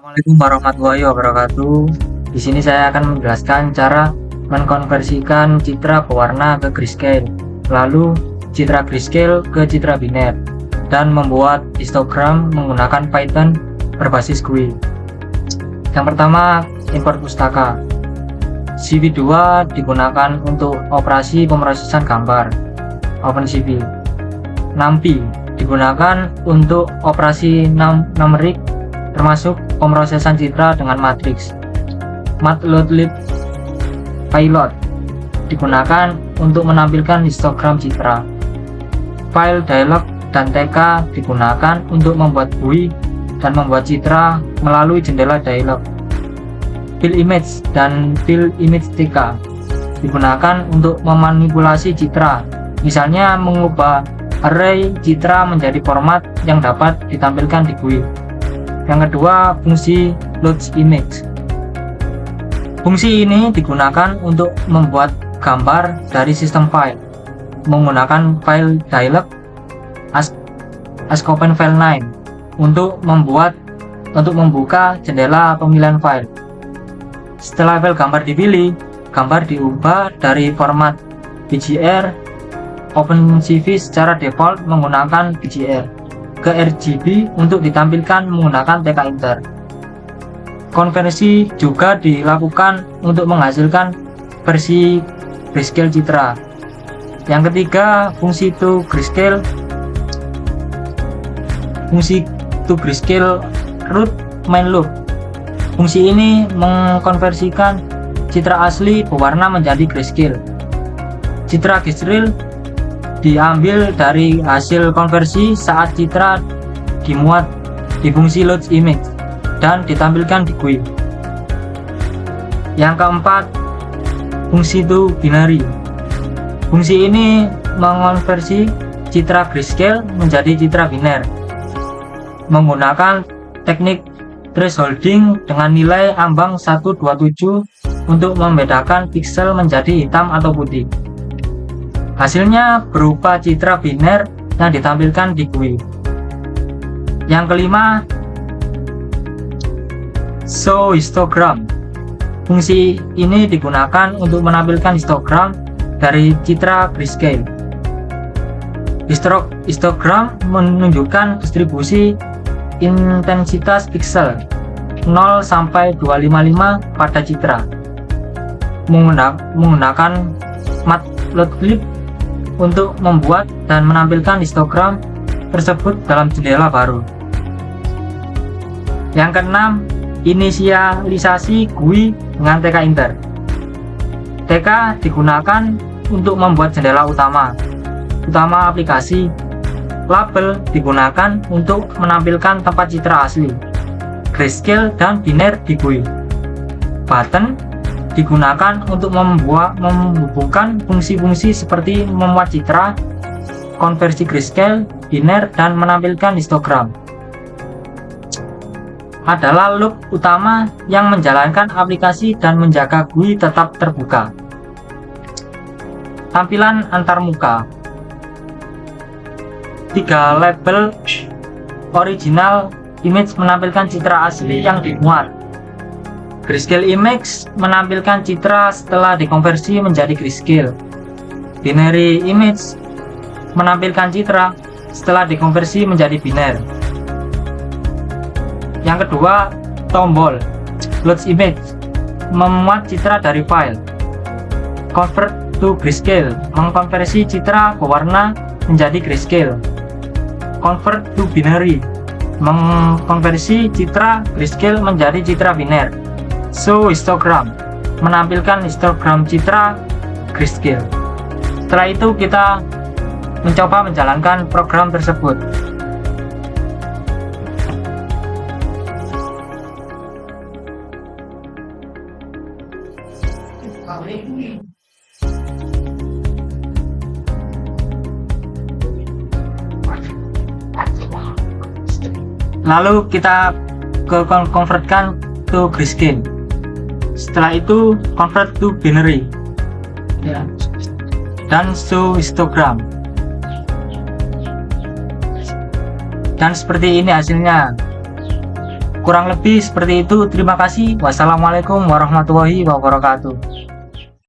Assalamualaikum warahmatullahi wabarakatuh. Di sini saya akan menjelaskan cara mengkonversikan citra pewarna ke grayscale, lalu citra grayscale ke citra biner, dan membuat histogram menggunakan Python berbasis GUI. Yang pertama, import pustaka. CV2 digunakan untuk operasi pemrosesan gambar, OpenCV. NumPy digunakan untuk operasi numerik termasuk pemrosesan citra dengan matriks. Matplotlib Pilot digunakan untuk menampilkan histogram citra. File Dialog dan TK digunakan untuk membuat GUI dan membuat citra melalui jendela dialog. Fill Image dan Fill Image TK digunakan untuk memanipulasi citra, misalnya mengubah array citra menjadi format yang dapat ditampilkan di GUI. Yang kedua, fungsi Load Image. Fungsi ini digunakan untuk membuat gambar dari sistem file menggunakan file dialog AskOpen File 9 untuk membuka jendela pemilihan file. Setelah file gambar dipilih, gambar diubah dari format BGR. OpenCV secara default menggunakan BGR ke RGB untuk ditampilkan menggunakan TK Inter. Konversi juga dilakukan untuk menghasilkan versi grayscale citra. Yang ketiga, fungsi to grayscale root main loop. Fungsi ini mengkonversikan citra asli pewarna menjadi grayscale. Citra grayscale diambil dari hasil konversi saat citra dimuat di fungsi Load Image dan ditampilkan di GUI. Yang keempat, fungsi to binary. Fungsi ini mengonversi citra grayscale menjadi citra biner menggunakan teknik thresholding dengan nilai ambang 127 untuk membedakan piksel menjadi hitam atau putih. Hasilnya berupa citra biner yang ditampilkan di GUI. Yang kelima, show histogram. Fungsi ini digunakan untuk menampilkan histogram dari citra grayscale. Histogram menunjukkan distribusi intensitas piksel 0 sampai 255 pada citra menggunakan Matplotlib untuk membuat dan menampilkan histogram tersebut dalam jendela baru. Yang keenam, inisialisasi GUI dengan TK Inter. TK digunakan untuk membuat jendela utama aplikasi. Label digunakan untuk menampilkan tempat citra asli, grayscale dan biner di GUI. Button digunakan untuk menghubungkan fungsi-fungsi seperti memuat citra, konversi grayscale, biner, dan menampilkan histogram. Adalah loop utama yang menjalankan aplikasi dan menjaga GUI tetap terbuka. Tampilan antarmuka. 3 label original image menampilkan citra asli yang dimuat. Grayscale image menampilkan citra setelah dikonversi menjadi grayscale. Binary image menampilkan citra setelah dikonversi menjadi biner. Yang kedua, tombol Load Image memuat citra dari file. Convert to grayscale mengkonversi citra pewarna menjadi grayscale. Convert to binary mengkonversi citra grayscale menjadi citra biner. Show histogram menampilkan histogram citra grayscale. Setelah itu kita mencoba menjalankan program tersebut. Lalu kita convertkan to grayscale. Setelah itu convert to binary dan show histogram. Dan seperti ini hasilnya. Kurang lebih seperti itu. Terima kasih. Wassalamualaikum warahmatullahi wabarakatuh.